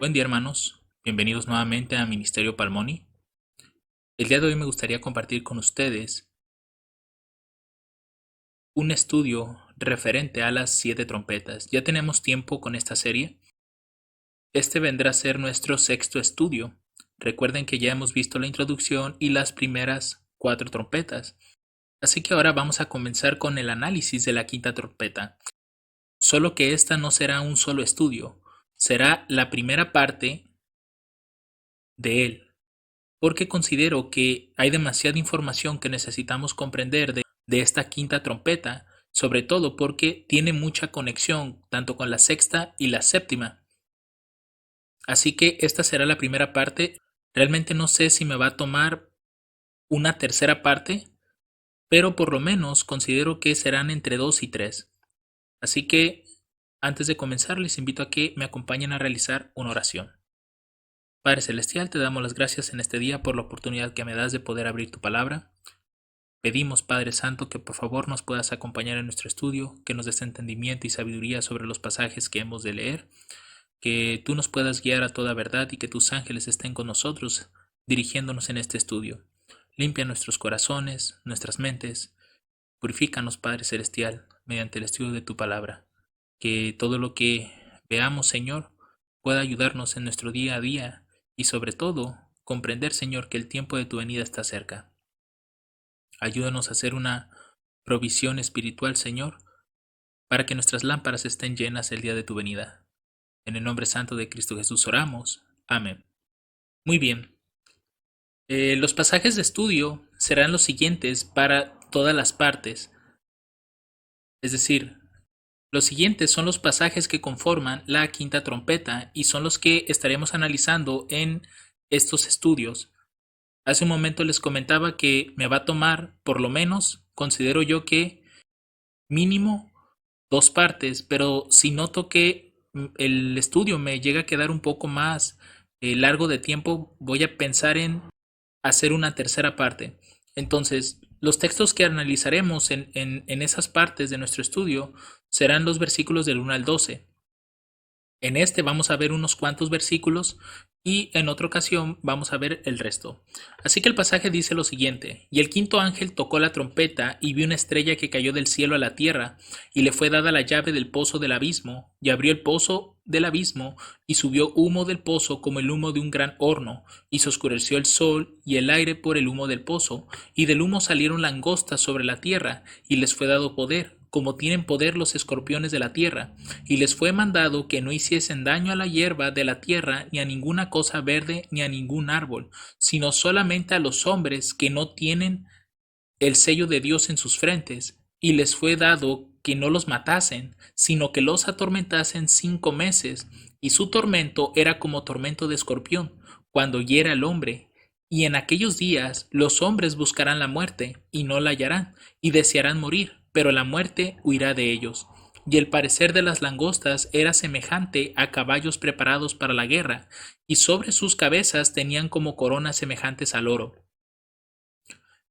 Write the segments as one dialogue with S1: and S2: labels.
S1: Buen día, hermanos. Bienvenidos nuevamente a Ministerio Palmoni. El día de hoy me gustaría compartir con ustedes un estudio referente a las 7 trompetas. Ya tenemos tiempo con esta serie. Este vendrá a ser nuestro sexto estudio. Recuerden que ya hemos visto la introducción y las primeras 4 trompetas. Así que ahora vamos a comenzar con el análisis de la quinta trompeta. Solo que esta no será un solo estudio, será la primera parte de él, porque considero que hay demasiada información que necesitamos comprender de esta quinta trompeta, sobre todo porque tiene mucha conexión tanto con la sexta y la séptima. Así que esta será la primera parte. Realmente no sé si me va a tomar una tercera parte, pero por lo menos considero que serán entre 2 y 3. Así que antes de comenzar les invito a que me acompañen a realizar una oración. Padre Celestial, te damos las gracias en este día por la oportunidad que me das de poder abrir tu palabra. Pedimos, Padre Santo, que por favor nos puedas acompañar en nuestro estudio, que nos des entendimiento y sabiduría sobre los pasajes que hemos de leer, que tú nos puedas guiar a toda verdad y que tus ángeles estén con nosotros, dirigiéndonos en este estudio. Limpia nuestros corazones, nuestras mentes, purifícanos, Padre Celestial, mediante el estudio de tu palabra. Que todo lo que veamos, Señor, pueda ayudarnos en nuestro día a día y sobre todo comprender, Señor, que el tiempo de tu venida está cerca. Ayúdanos a hacer una provisión espiritual, Señor, para que nuestras lámparas estén llenas el día de tu venida. En el nombre santo de Cristo Jesús oramos. Amén. Muy bien. Los pasajes de estudio serán los siguientes para todas las partes. Es decir, los siguientes son los pasajes que conforman la quinta trompeta y son los que estaremos analizando en estos estudios. Hace un momento les comentaba que me va a tomar, por lo menos, considero yo que mínimo 2 partes, pero si noto que el estudio me llega a quedar un poco más largo de tiempo, voy a pensar en hacer una tercera parte. Entonces, los textos que analizaremos en esas partes de nuestro estudio serán los versículos del 1 al 12. En este vamos a ver unos cuantos versículos y en otra ocasión vamos a ver el resto. Así que el pasaje dice lo siguiente: y el quinto ángel tocó la trompeta y vio una estrella que cayó del cielo a la tierra, y le fue dada la llave del pozo del abismo, y abrió el pozo del abismo, y subió humo del pozo como el humo de un gran horno, y se oscureció el sol y el aire por el humo del pozo, y del humo salieron langostas sobre la tierra, y les fue dado poder, como tienen poder los escorpiones de la tierra, y les fue mandado que no hiciesen daño a la hierba de la tierra, ni a ninguna cosa verde, ni a ningún árbol, sino solamente a los hombres que no tienen el sello de Dios en sus frentes, y les fue dado que no los matasen, sino que los atormentasen 5 meses, y su tormento era como tormento de escorpión, cuando hiera al hombre. Y en aquellos días los hombres buscarán la muerte, y no la hallarán, y desearán morir, pero la muerte huirá de ellos. Y el parecer de las langostas era semejante a caballos preparados para la guerra, y sobre sus cabezas tenían como coronas semejantes al oro.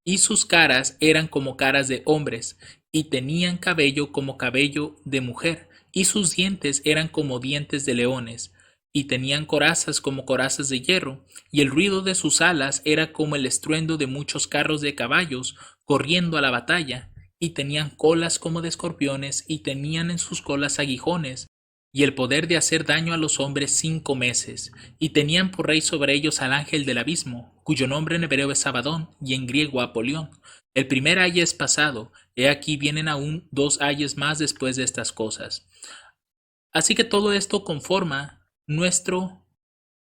S1: Y sus caras eran como caras de hombres, y tenían cabello como cabello de mujer, y sus dientes eran como dientes de leones, y tenían corazas como corazas de hierro, y el ruido de sus alas era como el estruendo de muchos carros de caballos corriendo a la batalla, y tenían colas como de escorpiones, y tenían en sus colas aguijones, y el poder de hacer daño a los hombres 5 meses, y tenían por rey sobre ellos al ángel del abismo, cuyo nombre en hebreo es Abadón, y en griego Apolión. El primer aye es pasado, he aquí vienen aún 2 ayes más después de estas cosas. Así que todo esto conforma nuestro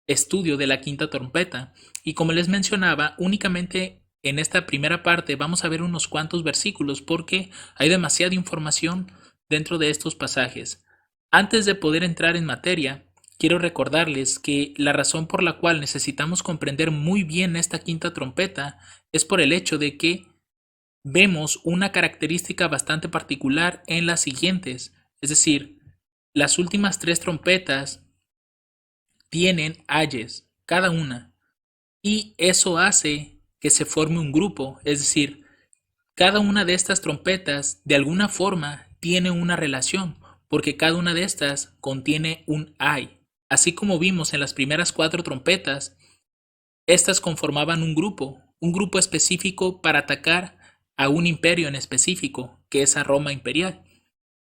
S1: estudio de la quinta trompeta, y como les mencionaba, únicamente en esta primera parte vamos a ver unos cuantos versículos porque hay demasiada información dentro de estos pasajes. Antes de poder entrar en materia, quiero recordarles que la razón por la cual necesitamos comprender muy bien esta quinta trompeta es por el hecho de que vemos una característica bastante particular en las siguientes, es decir, las últimas 3 trompetas tienen ayes, cada una, y eso hace que se forme un grupo, es decir, cada una de estas trompetas de alguna forma tiene una relación, porque cada una de estas contiene un ay. Así como vimos en las primeras 4 trompetas, estas conformaban un grupo específico para atacar a un imperio en específico, que es a Roma imperial,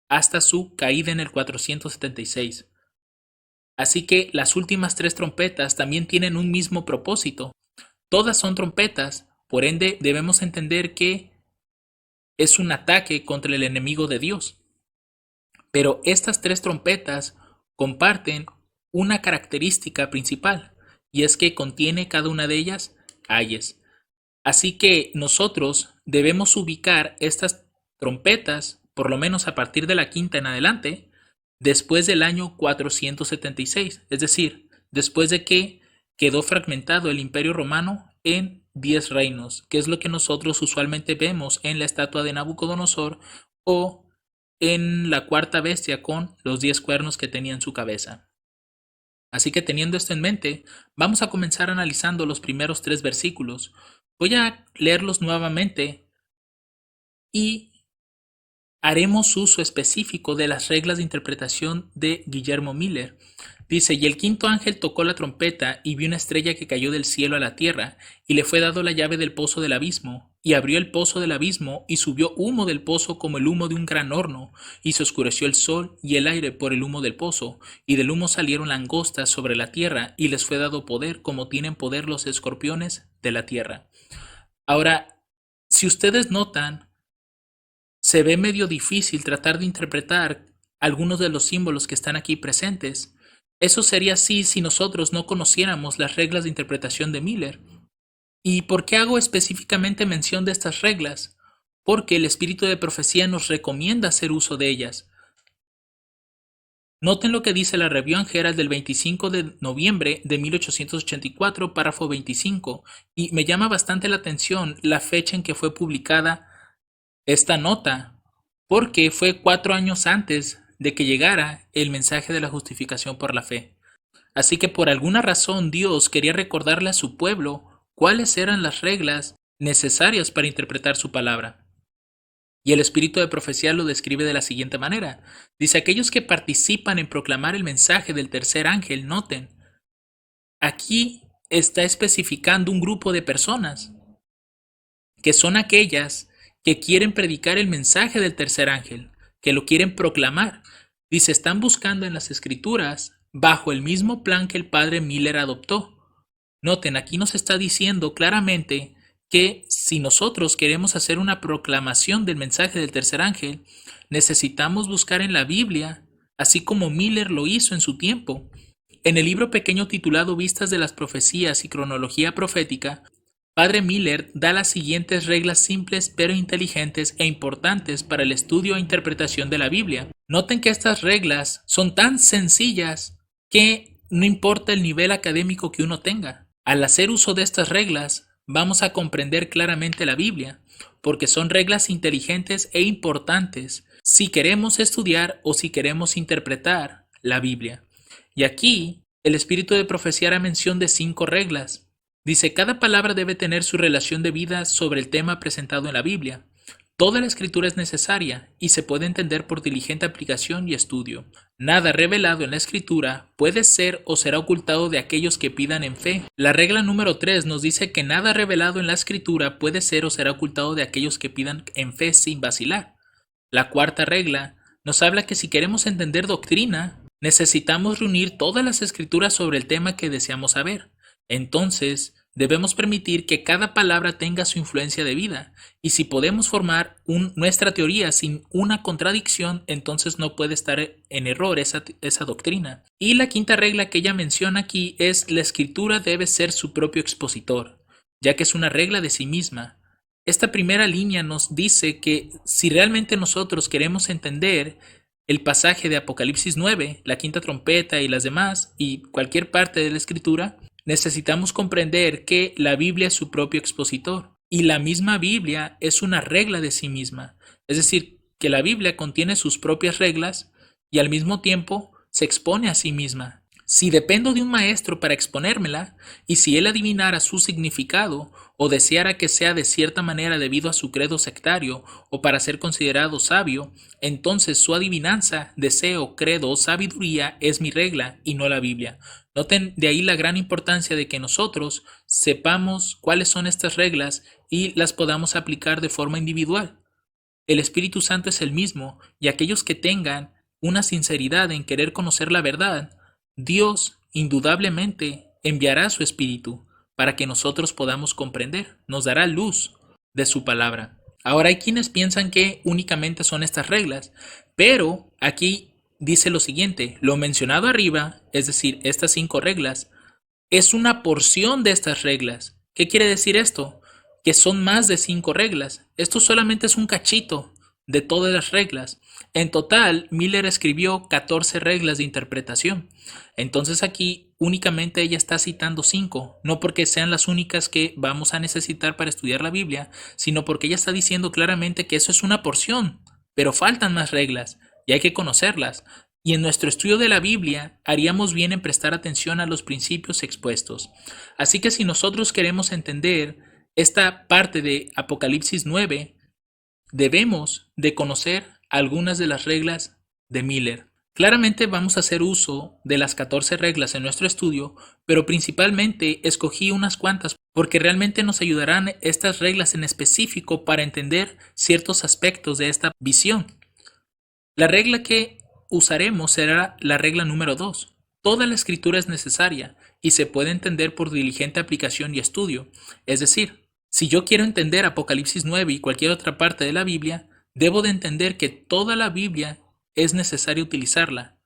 S1: hasta su caída en el 476. Así que las últimas 3 trompetas también tienen un mismo propósito. Todas son trompetas, por ende debemos entender que es un ataque contra el enemigo de Dios. Pero estas 3 trompetas comparten una característica principal, y es que contiene cada una de ellas ayes. Así que nosotros debemos ubicar estas trompetas, por lo menos a partir de la quinta en adelante, después del año 476, es decir, después de que quedó fragmentado el Imperio Romano en 10 reinos, que es lo que nosotros usualmente vemos en la estatua de Nabucodonosor o en la cuarta bestia con los 10 cuernos que tenía en su cabeza. Así que teniendo esto en mente, vamos a comenzar analizando los primeros 3 versículos. Voy a leerlos nuevamente y haremos uso específico de las reglas de interpretación de Guillermo Miller. Dice, y el quinto ángel tocó la trompeta y vio una estrella que cayó del cielo a la tierra, y le fue dado la llave del pozo del abismo, y abrió el pozo del abismo, y subió humo del pozo como el humo de un gran horno, y se oscureció el sol y el aire por el humo del pozo, y del humo salieron langostas sobre la tierra, y les fue dado poder como tienen poder los escorpiones de la tierra. Ahora, si ustedes notan, se ve medio difícil tratar de interpretar algunos de los símbolos que están aquí presentes. Eso sería así si nosotros no conociéramos las reglas de interpretación de Miller. ¿Y por qué hago específicamente mención de estas reglas? Porque el espíritu de profecía nos recomienda hacer uso de ellas. Noten lo que dice la Review and Herald del 25 de noviembre de 1884, párrafo 25, y me llama bastante la atención la fecha en que fue publicada esta nota, porque fue 4 años antes de que llegara el mensaje de la justificación por la fe. Así que por alguna razón Dios quería recordarle a su pueblo cuáles eran las reglas necesarias para interpretar su palabra. Y el espíritu de profecía lo describe de la siguiente manera. Dice, aquellos que participan en proclamar el mensaje del tercer ángel, noten, aquí está especificando un grupo de personas, que son aquellas que quieren predicar el mensaje del tercer ángel, que lo quieren proclamar. Dice, están buscando en las escrituras bajo el mismo plan que el padre Miller adoptó. Noten, aquí nos está diciendo claramente que si nosotros queremos hacer una proclamación del mensaje del tercer ángel, necesitamos buscar en la Biblia, así como Miller lo hizo en su tiempo. En el libro pequeño titulado Vistas de las Profecías y Cronología Profética, Padre Miller da las siguientes reglas simples pero inteligentes e importantes para el estudio e interpretación de la Biblia. Noten que estas reglas son tan sencillas que no importa el nivel académico que uno tenga. Al hacer uso de estas reglas, vamos a comprender claramente la Biblia, porque son reglas inteligentes e importantes si queremos estudiar o si queremos interpretar la Biblia. Y aquí, el espíritu de profecía hará mención de 5 reglas. Dice, cada palabra debe tener su relación de vida sobre el tema presentado en la Biblia. Toda la escritura es necesaria y se puede entender por diligente aplicación y estudio. Nada revelado en la escritura puede ser o será ocultado de aquellos que pidan en fe. La regla número 3 nos dice que nada revelado en la escritura puede ser o será ocultado de aquellos que pidan en fe sin vacilar. La cuarta regla nos habla que si queremos entender doctrina, necesitamos reunir todas las escrituras sobre el tema que deseamos saber. Entonces, debemos permitir que cada palabra tenga su influencia de vida, y si podemos formar nuestra teoría sin una contradicción, entonces no puede estar en error esa doctrina. Y la quinta regla que ella menciona aquí es la escritura debe ser su propio expositor, ya que es una regla de sí misma. Esta primera línea nos dice que si realmente nosotros queremos entender el pasaje de Apocalipsis 9, la quinta trompeta y las demás, y cualquier parte de la escritura, necesitamos comprender que la Biblia es su propio expositor y la misma Biblia es una regla de sí misma. Es decir, que la Biblia contiene sus propias reglas y al mismo tiempo se expone a sí misma. Si dependo de un maestro para exponérmela y si él adivinara su significado o deseara que sea de cierta manera debido a su credo sectario o para ser considerado sabio, entonces su adivinanza, deseo, credo o sabiduría es mi regla y no la Biblia. Noten de ahí la gran importancia de que nosotros sepamos cuáles son estas reglas y las podamos aplicar de forma individual. El Espíritu Santo es el mismo, y aquellos que tengan una sinceridad en querer conocer la verdad, Dios indudablemente enviará su Espíritu para que nosotros podamos comprender, nos dará luz de su palabra. Ahora hay quienes piensan que únicamente son estas reglas, pero aquí dice lo siguiente: lo mencionado arriba, es decir, estas 5 reglas, es una porción de estas reglas. ¿Qué quiere decir esto? Que son más de 5 reglas. Esto solamente es un cachito de todas las reglas. En total, Miller escribió 14 reglas de interpretación. Entonces aquí únicamente ella está citando 5, no porque sean las únicas que vamos a necesitar para estudiar la Biblia, sino porque ella está diciendo claramente que eso es una porción, pero faltan más reglas y hay que conocerlas. Y en nuestro estudio de la Biblia haríamos bien en prestar atención a los principios expuestos. Así que si nosotros queremos entender esta parte de Apocalipsis 9, debemos de conocer algunas de las reglas de Miller. Claramente vamos a hacer uso de las 14 reglas en nuestro estudio, pero principalmente escogí unas cuantas porque realmente nos ayudarán estas reglas en específico para entender ciertos aspectos de esta visión. La regla que usaremos será la regla número 2. Toda la escritura es necesaria y se puede entender por diligente aplicación y estudio. Es decir, si yo quiero entender Apocalipsis 9 y cualquier otra parte de la Biblia, debo de entender que toda la Biblia es necesario utilizarla.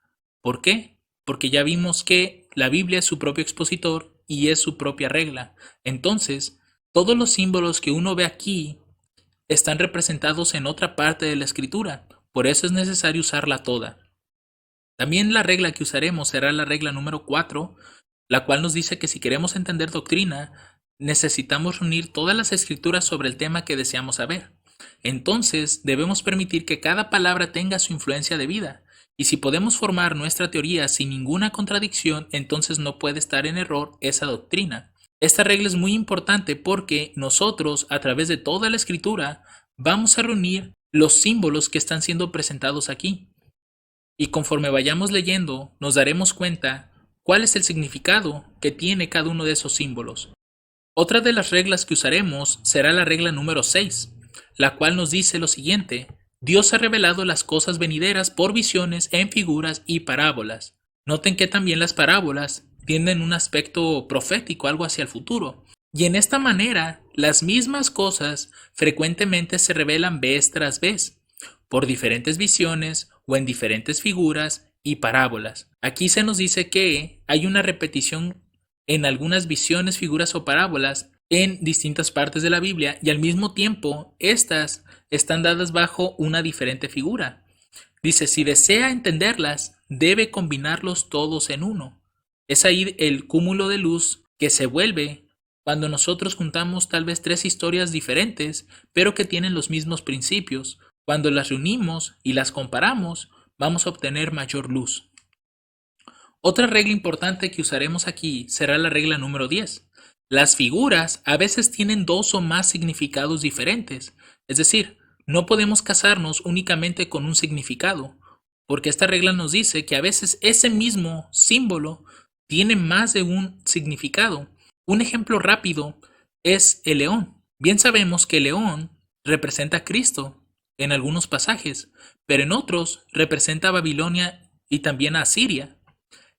S1: ¿Por qué? Porque ya vimos que la Biblia es su propio expositor y es su propia regla. Entonces, todos los símbolos que uno ve aquí están representados en otra parte de la escritura. Por eso es necesario usarla toda. También la regla que usaremos será la regla número 4, la cual nos dice que si queremos entender doctrina, necesitamos reunir todas las escrituras sobre el tema que deseamos saber. Entonces, debemos permitir que cada palabra tenga su influencia debida. Y si podemos formar nuestra teoría sin ninguna contradicción, entonces no puede estar en error esa doctrina. Esta regla es muy importante porque nosotros, a través de toda la escritura, vamos a reunir los símbolos que están siendo presentados aquí. Y conforme vayamos leyendo, nos daremos cuenta cuál es el significado que tiene cada uno de esos símbolos. Otra de las reglas que usaremos será la regla número 6, la cual nos dice lo siguiente: Dios ha revelado las cosas venideras por visiones, en figuras y parábolas. Noten que también las parábolas tienen un aspecto profético, algo hacia el futuro. Y en esta manera, las mismas cosas frecuentemente se revelan vez tras vez, por diferentes visiones o en diferentes figuras y parábolas. Aquí se nos dice que hay una repetición en algunas visiones, figuras o parábolas en distintas partes de la Biblia y al mismo tiempo estas están dadas bajo una diferente figura. Dice, si desea entenderlas, debe combinarlos todos en uno. Es ahí el cúmulo de luz que se vuelve cuando nosotros juntamos tal vez 3 historias diferentes, pero que tienen los mismos principios. Cuando las reunimos y las comparamos, vamos a obtener mayor luz. Otra regla importante que usaremos aquí será la regla número 10. Las figuras a veces tienen 2 o más significados diferentes, es decir, no podemos casarnos únicamente con un significado, porque esta regla nos dice que a veces ese mismo símbolo tiene más de un significado. Un ejemplo rápido es el león. Bien sabemos que el león representa a Cristo en algunos pasajes, pero en otros representa a Babilonia y también a Asiria.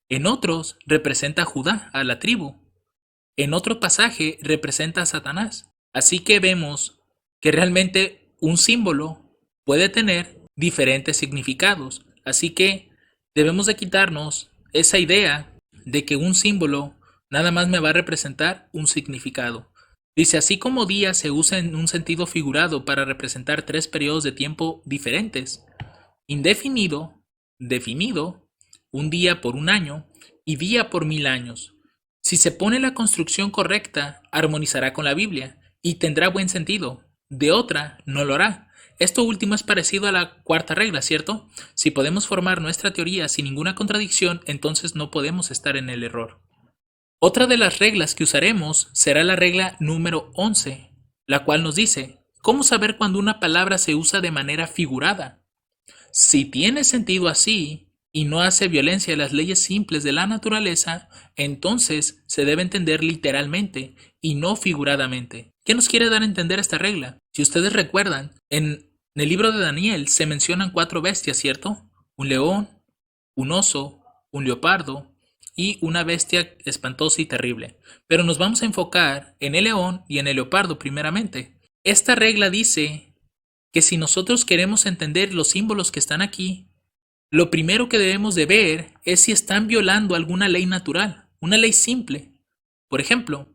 S1: En otros representa a Judá, a la tribu. En otro pasaje representa a Satanás. Así que vemos que realmente un símbolo puede tener diferentes significados. Así que debemos de quitarnos esa idea de que un símbolo nada más me va a representar un significado. Dice, así como día se usa en un sentido figurado para representar 3 periodos de tiempo diferentes: indefinido, definido, un día por un año y día por 1000 años. Si se pone la construcción correcta, armonizará con la Biblia y tendrá buen sentido. De otra, no lo hará. Esto último es parecido a la 4ª regla, ¿cierto? Si podemos formar nuestra teoría sin ninguna contradicción, entonces no podemos estar en el error. Otra de las reglas que usaremos será la regla número 11, la cual nos dice, ¿cómo saber cuando una palabra se usa de manera figurada? Si tiene sentido así y no hace violencia a las leyes simples de la naturaleza, entonces se debe entender literalmente y no figuradamente. ¿Qué nos quiere dar a entender esta regla? Si ustedes recuerdan, en el libro de Daniel se mencionan 4 bestias, ¿cierto? Un león, un oso, un leopardo y una bestia espantosa y terrible. Pero nos vamos a enfocar en el león y en el leopardo primeramente. Esta regla dice que si nosotros queremos entender los símbolos que están aquí, lo primero que debemos de ver es si están violando alguna ley natural, una ley simple. Por ejemplo,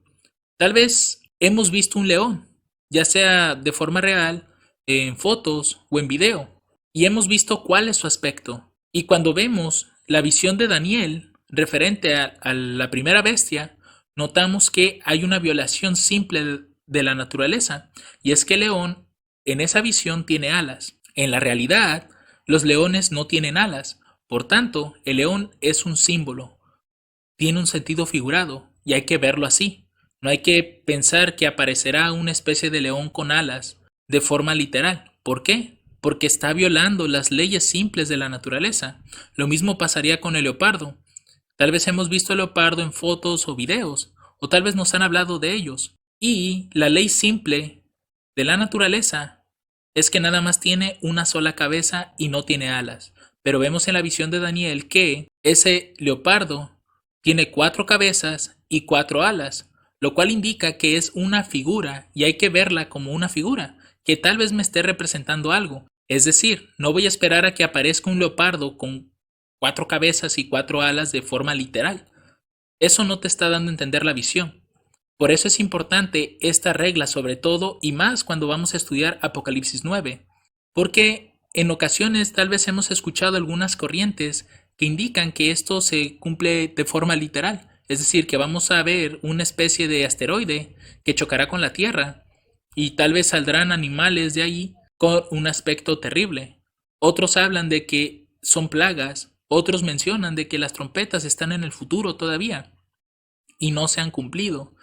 S1: tal vez hemos visto un león, ya sea de forma real, en fotos o en video, y hemos visto cuál es su aspecto. Y cuando vemos la visión de Daniel referente a la primera bestia, notamos que hay una violación simple de la naturaleza, y es que el león en esa visión tiene alas. En la realidad, los leones no tienen alas, por tanto, el león es un símbolo, tiene un sentido figurado, y hay que verlo así. No hay que pensar que aparecerá una especie de león con alas de forma literal. ¿Por qué? Porque está violando las leyes simples de la naturaleza. Lo mismo pasaría con el leopardo. Tal vez hemos visto al leopardo en fotos o videos, o tal vez nos han hablado de ellos. Y la ley simple de la naturaleza es que nada más tiene una sola cabeza y no tiene alas. Pero vemos en la visión de Daniel que ese leopardo tiene 4 cabezas y 4 alas, lo cual indica que es una figura y hay que verla como una figura, que tal vez me esté representando algo. Es decir, no voy a esperar a que aparezca un leopardo con 4 cabezas y 4 alas de forma literal. Eso no te está dando a entender la visión. Por eso es importante esta regla, sobre todo y más cuando vamos a estudiar Apocalipsis 9, porque en ocasiones tal vez hemos escuchado algunas corrientes que indican que esto se cumple de forma literal, es decir, que vamos a ver una especie de asteroide que chocará con la Tierra y tal vez saldrán animales de ahí con un aspecto terrible. Otros hablan de que son plagas, otros mencionan de que las trompetas están en el futuro todavía y no se han cumplido,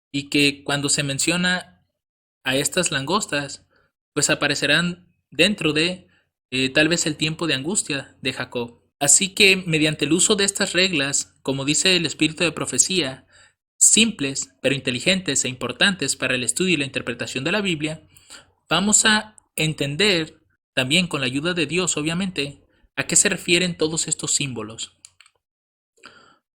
S1: y que cuando se menciona a estas langostas, pues aparecerán dentro de tal vez el tiempo de angustia de Jacob. Así que mediante el uso de estas reglas, como dice el espíritu de profecía, simples pero inteligentes e importantes para el estudio y la interpretación de la Biblia, vamos a entender también con la ayuda de Dios, obviamente, a qué se refieren todos estos símbolos.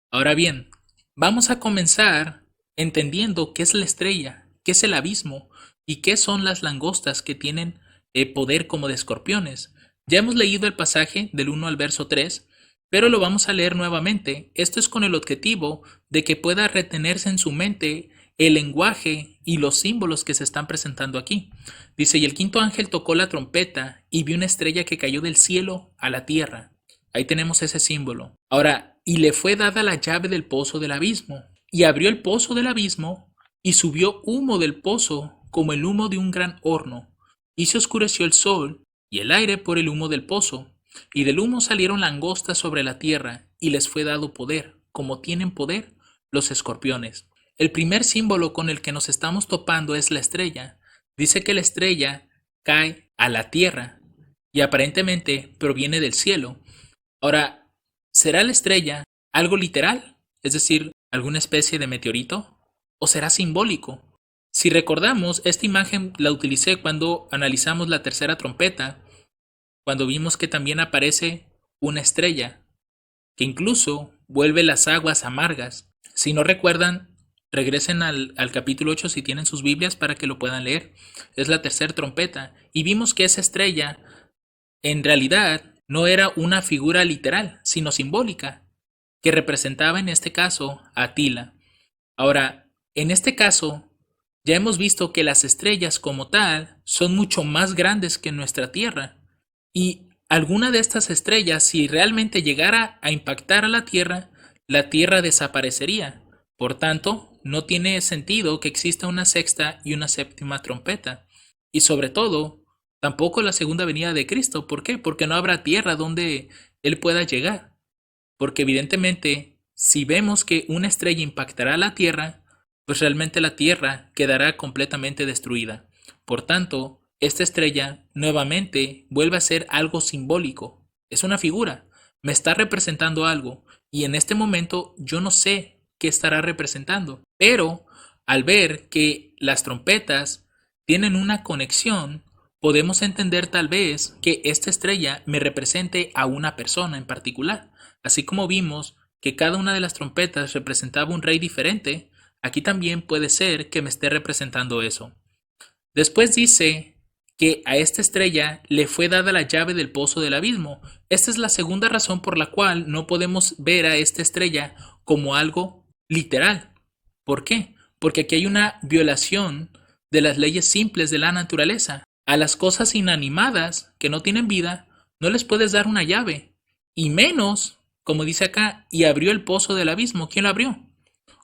S1: Ahora bien, vamos a comenzar entendiendo qué es la estrella, qué es el abismo y qué son las langostas que tienen poder como de escorpiones. Ya hemos leído el pasaje del 1 al verso 3, pero lo vamos a leer nuevamente. Esto es con el objetivo de que pueda retenerse en su mente el lenguaje y los símbolos que se están presentando aquí. Dice, y el quinto ángel tocó la trompeta y vio una estrella que cayó del cielo a la tierra. Ahí tenemos ese símbolo. Ahora, y le fue dada la llave del pozo del abismo. Y abrió el pozo del abismo, y subió humo del pozo como el humo de un gran horno. Y se oscureció el sol y el aire por el humo del pozo. Y del humo salieron langostas sobre la tierra, y les fue dado poder, como tienen poder los escorpiones. El primer símbolo con el que nos estamos topando es la estrella. Dice que la estrella cae a la tierra, y aparentemente proviene del cielo. Ahora, ¿será la estrella algo literal? Es decir, ¿alguna especie de meteorito? ¿O será simbólico? Si recordamos, esta imagen la utilicé cuando analizamos la tercera trompeta, cuando vimos que también aparece una estrella, que incluso vuelve las aguas amargas. Si no recuerdan, regresen al capítulo 8 si tienen sus Biblias para que lo puedan leer. Es la tercera trompeta. Y vimos que esa estrella, en realidad, no era una figura literal, sino simbólica, que representaba en este caso a Atila. Ahora, en este caso, ya hemos visto que las estrellas como tal son mucho más grandes que nuestra Tierra, y alguna de estas estrellas, si realmente llegara a impactar a la Tierra desaparecería. Por tanto, no tiene sentido que exista una sexta y una séptima trompeta. Y sobre todo, tampoco la segunda venida de Cristo. ¿Por qué? Porque no habrá tierra donde Él pueda llegar. Porque evidentemente, si vemos que una estrella impactará a la Tierra, pues realmente la Tierra quedará completamente destruida. Por tanto, esta estrella nuevamente vuelve a ser algo simbólico. Es una figura, me está representando algo, y en este momento yo no sé qué estará representando. Pero al ver que las trompetas tienen una conexión, podemos entender tal vez que esta estrella me represente a una persona en particular. Así como vimos que cada una de las trompetas representaba un rey diferente, aquí también puede ser que me esté representando eso. Después dice que a esta estrella le fue dada la llave del pozo del abismo. Esta es la segunda razón por la cual no podemos ver a esta estrella como algo literal. ¿Por qué? Porque aquí hay una violación de las leyes simples de la naturaleza. A las cosas inanimadas que no tienen vida no les puedes dar una llave, y menos, como dice acá, y abrió el pozo del abismo. ¿Quién lo abrió?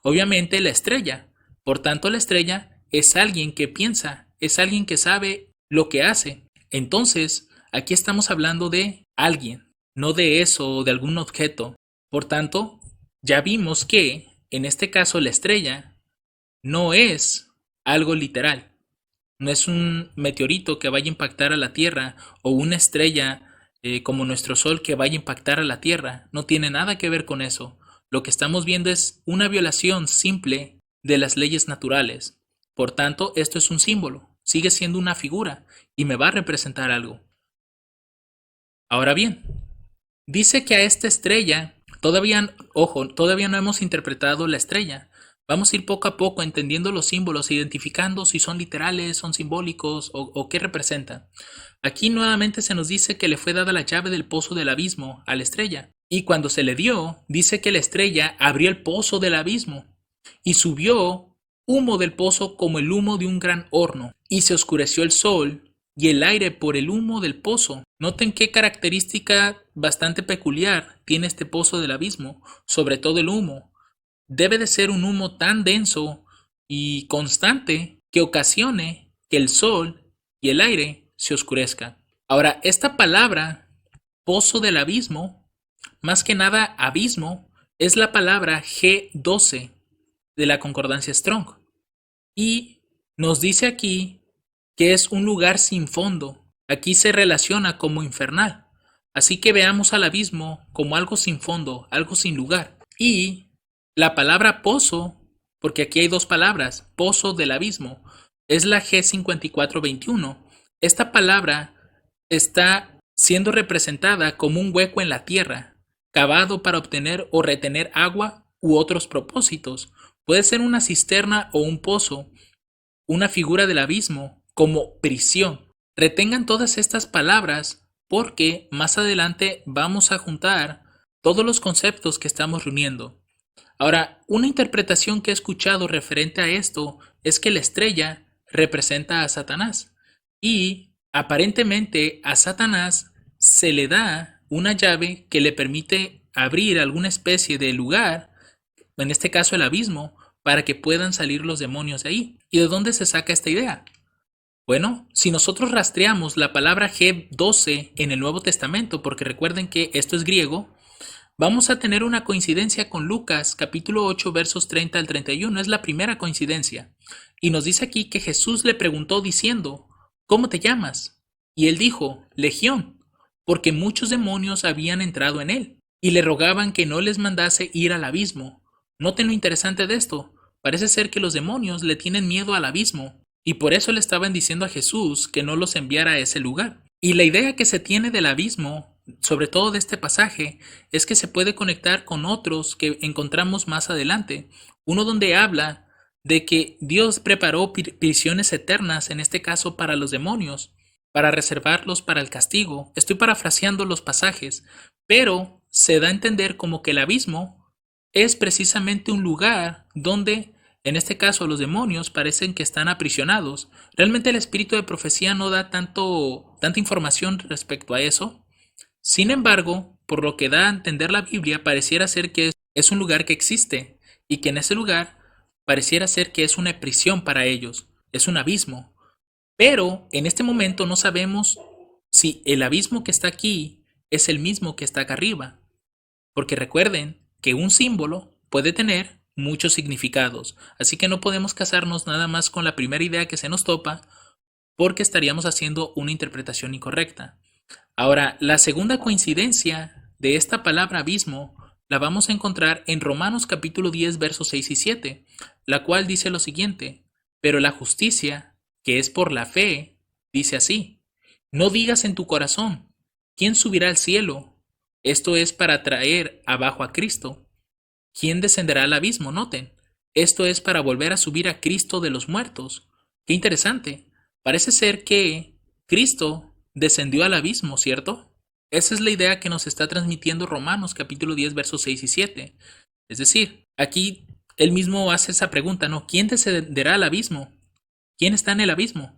S1: Obviamente la estrella. Por tanto, la estrella es alguien que piensa, es alguien que sabe lo que hace. Entonces, aquí estamos hablando de alguien, no de eso o de algún objeto. Por tanto, ya vimos que, en este caso, la estrella no es algo literal. No es un meteorito que vaya a impactar a la Tierra o una estrella como nuestro Sol que vaya a impactar a la Tierra. No tiene nada que ver con eso. Lo que estamos viendo es una violación simple de las leyes naturales. Por tanto, esto es un símbolo, sigue siendo una figura y me va a representar algo. Ahora bien, dice que a esta estrella, todavía no hemos interpretado la estrella. Vamos a ir poco a poco entendiendo los símbolos, identificando si son literales, son simbólicos o qué representan. Aquí nuevamente se nos dice que le fue dada la llave del pozo del abismo a la estrella. Y cuando se le dio, dice que la estrella abrió el pozo del abismo y subió humo del pozo como el humo de un gran horno, y se oscureció el sol y el aire por el humo del pozo. Noten qué característica bastante peculiar tiene este pozo del abismo, sobre todo el humo. Debe de ser un humo tan denso y constante que ocasione que el sol y el aire se oscurezcan. Ahora, esta palabra, pozo del abismo, más que nada abismo, es la palabra G12 de la concordancia Strong. Y nos dice aquí que es un lugar sin fondo. Aquí se relaciona como infernal. Así que veamos al abismo como algo sin fondo, algo sin lugar. Y la palabra pozo, porque aquí hay dos palabras, pozo del abismo, es la G5421. Esta palabra está siendo representada como un hueco en la tierra, cavado para obtener o retener agua u otros propósitos. Puede ser una cisterna o un pozo, una figura del abismo, como prisión. Retengan todas estas palabras porque más adelante vamos a juntar todos los conceptos que estamos reuniendo. Ahora, una interpretación que he escuchado referente a esto es que la estrella representa a Satanás y aparentemente a Satanás se le da una llave que le permite abrir alguna especie de lugar, en este caso el abismo, para que puedan salir los demonios de ahí. ¿Y de dónde se saca esta idea? Bueno, si nosotros rastreamos la palabra G12 en el Nuevo Testamento, porque recuerden que esto es griego, vamos a tener una coincidencia con Lucas capítulo 8 versos 30 al 31. Es la primera coincidencia. Y nos dice aquí que Jesús le preguntó diciendo, ¿cómo te llamas? Y él dijo, Legión, porque muchos demonios habían entrado en él, y le rogaban que no les mandase ir al abismo. Noten lo interesante de esto. Parece ser que los demonios le tienen miedo al abismo, y por eso le estaban diciendo a Jesús que no los enviara a ese lugar. Y la idea que se tiene del abismo, sobre todo de este pasaje, es que se puede conectar con otros que encontramos más adelante. Uno donde habla de que Dios preparó prisiones eternas, en este caso para los demonios, para reservarlos para el castigo. Estoy parafraseando los pasajes, pero se da a entender como que el abismo es precisamente un lugar donde, en este caso, los demonios parecen que están aprisionados. Realmente el espíritu de profecía no da tanta información respecto a eso. Sin embargo, por lo que da a entender la Biblia, pareciera ser que es un lugar que existe y que en ese lugar pareciera ser que es una prisión para ellos, es un abismo. Pero en este momento no sabemos si el abismo que está aquí es el mismo que está acá arriba. Porque recuerden que un símbolo puede tener muchos significados, así que no podemos casarnos nada más con la primera idea que se nos topa, porque estaríamos haciendo una interpretación incorrecta. Ahora, la segunda coincidencia de esta palabra abismo la vamos a encontrar en Romanos capítulo 10, versos 6 y 7, la cual dice lo siguiente: pero la justicia, que es por la fe, dice así: no digas en tu corazón, ¿quién subirá al cielo? Esto es para traer abajo a Cristo. ¿Quién descenderá al abismo? Noten, esto es para volver a subir a Cristo de los muertos. Qué interesante. Parece ser que Cristo descendió al abismo, ¿cierto? Esa es la idea que nos está transmitiendo Romanos capítulo 10, versos 6 y 7. Es decir, aquí él mismo hace esa pregunta, ¿no? ¿Quién descenderá al abismo? ¿Quién está en el abismo?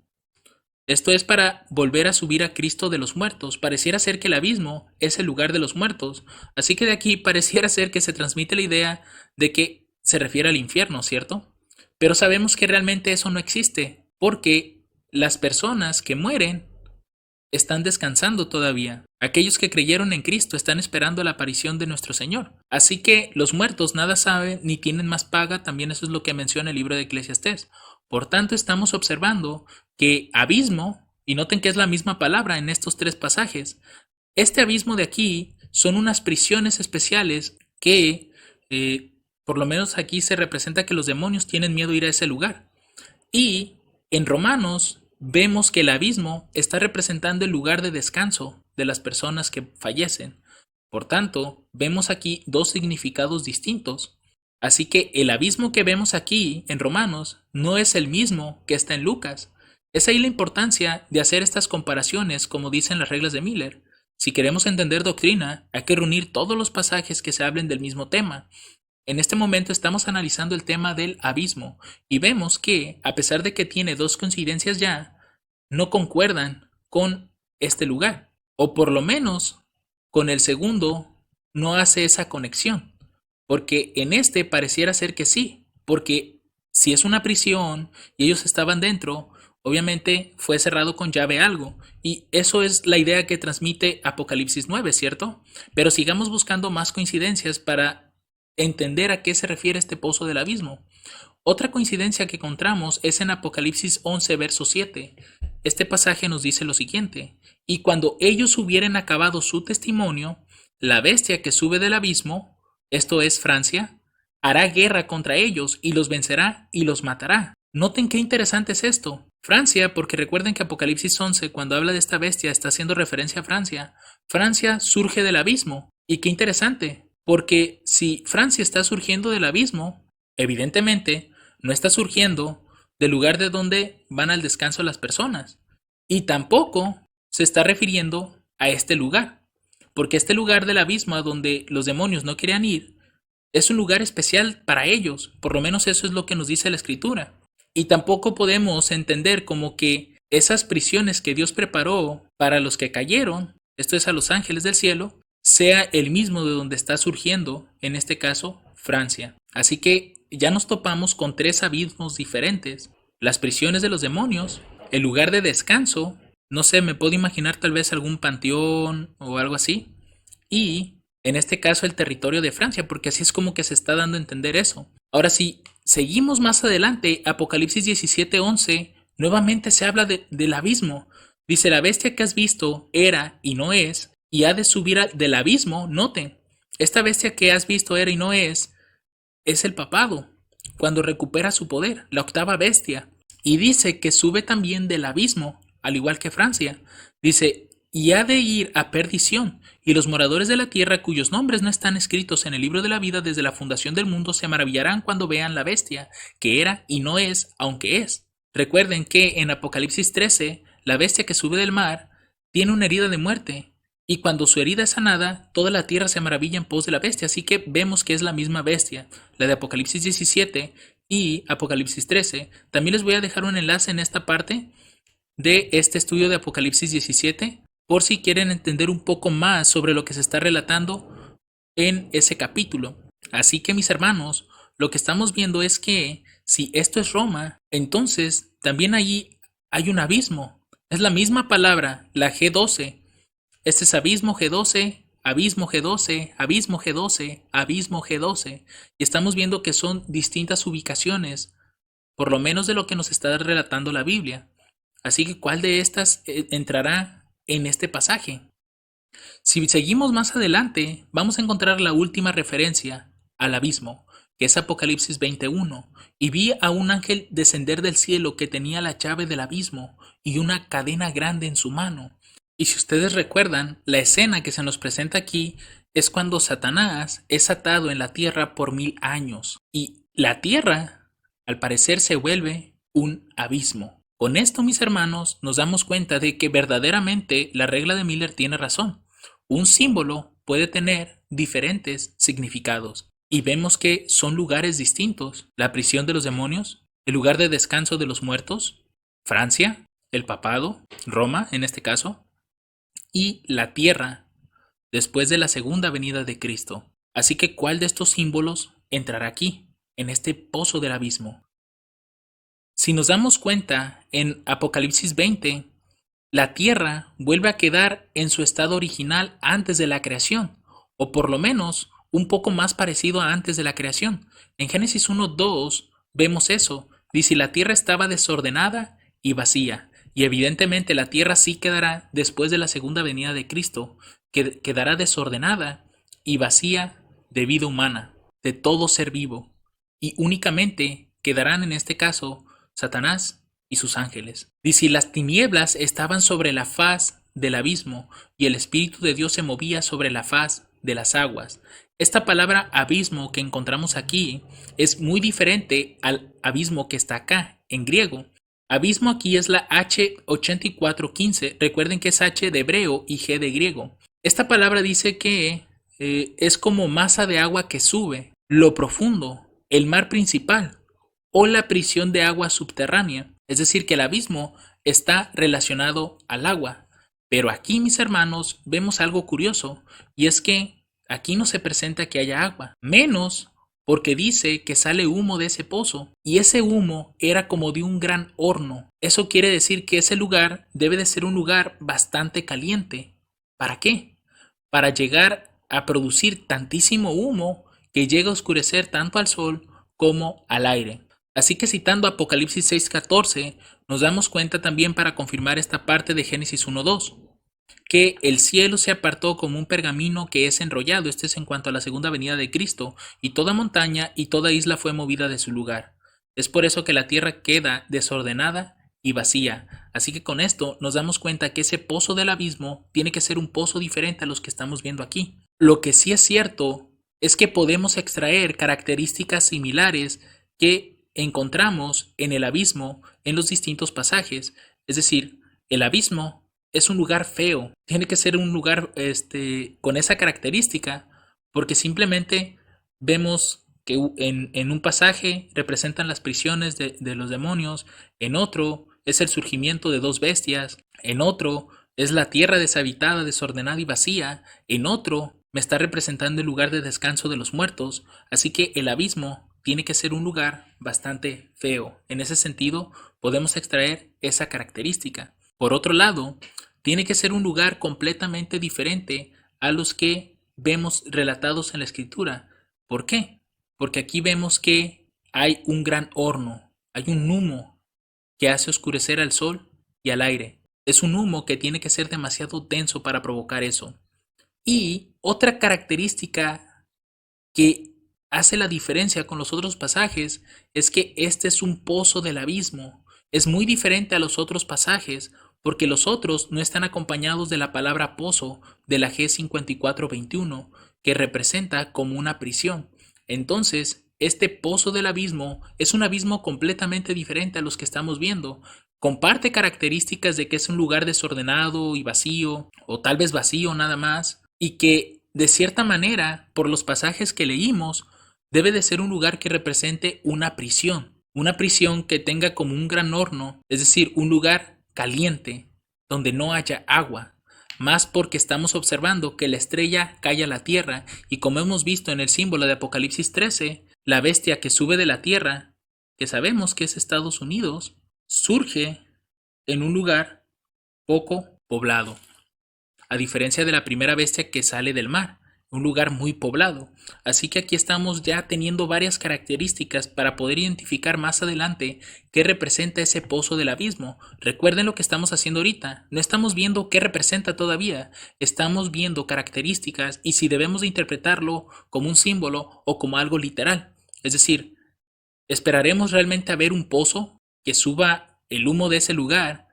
S1: Esto es para volver a subir a Cristo de los muertos. Pareciera ser que el abismo es el lugar de los muertos. Así que de aquí pareciera ser que se transmite la idea de que se refiere al infierno, ¿cierto? Pero sabemos que realmente eso no existe, porque las personas que mueren están descansando todavía. Aquellos que creyeron en Cristo están esperando la aparición de nuestro Señor. Así que los muertos nada saben ni tienen más paga, también eso es lo que menciona el libro de Eclesiastés. Por tanto, estamos observando que abismo, y noten que es la misma palabra en estos tres pasajes, este abismo de aquí son unas prisiones especiales que, por lo menos aquí se representa que los demonios tienen miedo a ir a ese lugar. Y en Romanos vemos que el abismo está representando el lugar de descanso de las personas que fallecen. Por tanto, vemos aquí dos significados distintos. Así que el abismo que vemos aquí en Romanos no es el mismo que está en Lucas. Es ahí la importancia de hacer estas comparaciones, como dicen las reglas de Miller. Si queremos entender doctrina, hay que reunir todos los pasajes que se hablen del mismo tema. En este momento estamos analizando el tema del abismo y vemos que, a pesar de que tiene dos coincidencias ya, no concuerdan con este lugar, o por lo menos con el segundo no hace esa conexión, porque en este pareciera ser que sí, porque si es una prisión y ellos estaban dentro, obviamente fue cerrado con llave algo, y eso es la idea que transmite Apocalipsis 9, ¿cierto? Pero sigamos buscando más coincidencias para entender a qué se refiere este pozo del abismo. Otra coincidencia que encontramos es en Apocalipsis 11, verso 7. Este pasaje nos dice lo siguiente: y cuando ellos hubieren acabado su testimonio, la bestia que sube del abismo, esto es Francia, hará guerra contra ellos y los vencerá y los matará. Noten qué interesante es esto. Francia, porque recuerden que Apocalipsis 11, cuando habla de esta bestia, está haciendo referencia a Francia. Francia surge del abismo. Y qué interesante, porque si Francia está surgiendo del abismo, evidentemente no está surgiendo del lugar de donde van al descanso las personas. Y tampoco se está refiriendo a este lugar, porque este lugar del abismo a donde los demonios no querían ir es un lugar especial para ellos, por lo menos eso es lo que nos dice la Escritura. Y tampoco podemos entender como que esas prisiones que Dios preparó para los que cayeron, esto es a los ángeles del cielo, sea el mismo de donde está surgiendo, en este caso, Francia. Así que ya nos topamos con tres abismos diferentes: las prisiones de los demonios, el lugar de descanso, no sé, me puedo imaginar tal vez algún panteón o algo así, y en este caso el territorio de Francia, porque así es como que se está dando a entender eso. Ahora sí, seguimos más adelante, Apocalipsis 17:11, nuevamente se habla del abismo. Dice: la bestia que has visto era y no es, y ha de subir del abismo. Noten, esta bestia que has visto era y no es el papado, cuando recupera su poder, la octava bestia. Y dice que sube también del abismo, al igual que Francia. Dice: y ha de ir a perdición, y los moradores de la tierra cuyos nombres no están escritos en el libro de la vida desde la fundación del mundo se maravillarán cuando vean la bestia, que era y no es, aunque es. Recuerden que en Apocalipsis 13, la bestia que sube del mar tiene una herida de muerte, y cuando su herida es sanada, toda la tierra se maravilla en pos de la bestia, así que vemos que es la misma bestia, la de Apocalipsis 17 y Apocalipsis 13. También les voy a dejar un enlace en esta parte de este estudio de Apocalipsis 17, por si quieren entender un poco más sobre lo que se está relatando en ese capítulo. Así que, mis hermanos, lo que estamos viendo es que si esto es Roma, entonces también allí hay un abismo. Es la misma palabra, la G12. Este es abismo G12 abismo G12, abismo G12, abismo G12. Y estamos viendo que son distintas ubicaciones, por lo menos de lo que nos está relatando la Biblia. Así que, ¿cuál de estas entrará en este pasaje? Si seguimos más adelante, vamos a encontrar la última referencia al abismo, que es Apocalipsis 21. Y vi a un ángel descender del cielo que tenía la llave del abismo y una cadena grande en su mano. Y si ustedes recuerdan, la escena que se nos presenta aquí es cuando Satanás es atado en la tierra por 1000 años. Y la tierra, al parecer, se vuelve un abismo. Con esto, mis hermanos, nos damos cuenta de que verdaderamente la regla de Miller tiene razón. Un símbolo puede tener diferentes significados y vemos que son lugares distintos. La prisión de los demonios, el lugar de descanso de los muertos, Francia, el papado, Roma en este caso, y la tierra después de la segunda venida de Cristo. Así que, ¿cuál de estos símbolos entrará aquí, en este pozo del abismo? Si nos damos cuenta, en Apocalipsis 20, la tierra vuelve a quedar en su estado original antes de la creación, o por lo menos un poco más parecido a antes de la creación. En Génesis 1:2 vemos eso. Dice: la tierra estaba desordenada y vacía. Y evidentemente la tierra sí quedará después de la segunda venida de Cristo, que quedará desordenada y vacía de vida humana, de todo ser vivo. Y únicamente quedarán en este caso Satanás y sus ángeles. Dice: las tinieblas estaban sobre la faz del abismo, y el Espíritu de Dios se movía sobre la faz de las aguas. Esta palabra abismo que encontramos aquí es muy diferente al abismo que está acá, en griego. Abismo aquí es la H8415, recuerden que es H de hebreo y G de griego. Esta palabra dice que es como masa de agua que sube, lo profundo, el mar principal, o la prisión de agua subterránea. Es decir, que el abismo está relacionado al agua. Pero aquí, mis hermanos, vemos algo curioso, y es que aquí no se presenta que haya agua, menos porque dice que sale humo de ese pozo, y ese humo era como de un gran horno. Eso quiere decir que ese lugar debe de ser un lugar bastante caliente. ¿Para qué? Para llegar a producir tantísimo humo que llega a oscurecer tanto al sol como al aire. Así que, citando Apocalipsis 6:14, nos damos cuenta también, para confirmar esta parte de Génesis 1:2, que el cielo se apartó como un pergamino que es enrollado. Este es en cuanto a la segunda venida de Cristo, y toda montaña y toda isla fue movida de su lugar. Es por eso que la tierra queda desordenada y vacía. Así que con esto nos damos cuenta que ese pozo del abismo tiene que ser un pozo diferente a los que estamos viendo aquí. Lo que sí es cierto es que podemos extraer características similares que encontramos en el abismo en los distintos pasajes. Es decir, el abismo es un lugar feo, tiene que ser un lugar con esa característica, porque simplemente vemos que en un pasaje representan las prisiones de los demonios, en otro es el surgimiento de dos bestias, en otro es la tierra deshabitada, desordenada y vacía, en otro me está representando el lugar de descanso de los muertos. Así que el abismo tiene que ser un lugar bastante feo. En ese sentido, podemos extraer esa característica. Por otro lado, tiene que ser un lugar completamente diferente a los que vemos relatados en la Escritura. ¿Por qué? Porque aquí vemos que hay un gran horno, hay un humo que hace oscurecer al sol y al aire. Es un humo que tiene que ser demasiado denso para provocar eso. Y otra característica que hace la diferencia con los otros pasajes es que este es un pozo del abismo. Es muy diferente a los otros pasajes, porque los otros no están acompañados de la palabra pozo de la G5421, que representa como una prisión. Entonces, este pozo del abismo es un abismo completamente diferente a los que estamos viendo. Comparte características de que es un lugar desordenado y vacío, o tal vez vacío nada más, y que de cierta manera, por los pasajes que leímos, debe de ser un lugar que represente una prisión que tenga como un gran horno, es decir, un lugar caliente, donde no haya agua, más porque estamos observando que la estrella cae a la tierra, y como hemos visto en el símbolo de Apocalipsis 13, la bestia que sube de la tierra, que sabemos que es Estados Unidos, surge en un lugar poco poblado. a diferencia de la primera bestia que sale del mar, un lugar muy poblado. Así que aquí estamos ya teniendo varias características para poder identificar más adelante qué representa ese pozo del abismo. Recuerden lo que estamos haciendo ahorita, no estamos viendo qué representa todavía, estamos viendo características y si debemos de interpretarlo como un símbolo o como algo literal. Es decir, esperaremos realmente a ver un pozo que suba el humo de ese lugar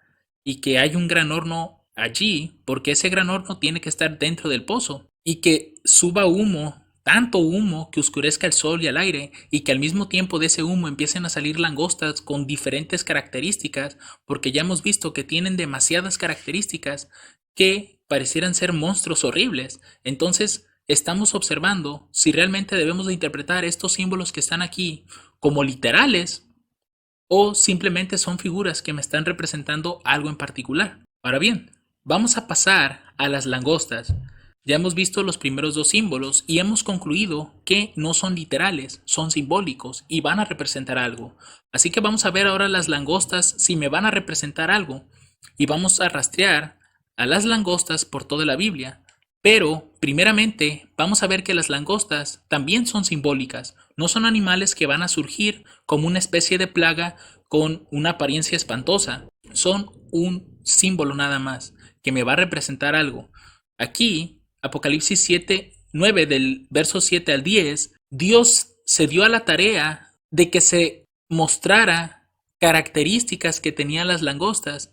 S1: y que haya un gran horno allí, porque ese gran horno tiene que estar dentro del pozo y que suba humo, tanto humo que oscurezca el sol y el aire y que al mismo tiempo de ese humo empiecen a salir langostas con diferentes características, porque ya hemos visto que tienen demasiadas características que parecieran ser monstruos horribles. Entonces, estamos observando si realmente debemos de interpretar estos símbolos que están aquí como literales o simplemente son figuras que me están representando algo en particular. Ahora bien, vamos a pasar a las langostas. Ya hemos visto los primeros dos símbolos y hemos concluido que no son literales, son simbólicos y van a representar algo. Así que vamos a ver ahora las langostas si me van a representar algo y vamos a rastrear a las langostas por toda la Biblia. Pero, primeramente, vamos a ver que las langostas también son simbólicas, no son animales que van a surgir como una especie de plaga con una apariencia espantosa, son un símbolo nada más, que me va a representar algo. Aquí, Apocalipsis 7, 9 del verso 7 al 10, Dios se dio a la tarea de que se mostrara características que tenían las langostas.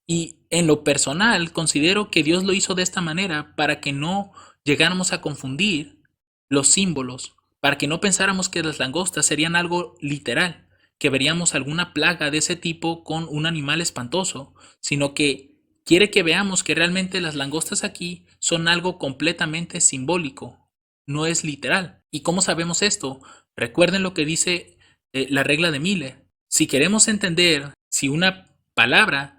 S1: Y en lo personal, considero que Dios lo hizo de esta manera para que no llegáramos a confundir los símbolos, para que no pensáramos que las langostas serían algo literal, que veríamos alguna plaga de ese tipo con un animal espantoso, sino que quiere que veamos que realmente las langostas aquí son algo completamente simbólico, no es literal. ¿Y cómo sabemos esto? Recuerden lo que dice la regla de Miller. Si queremos entender si una palabra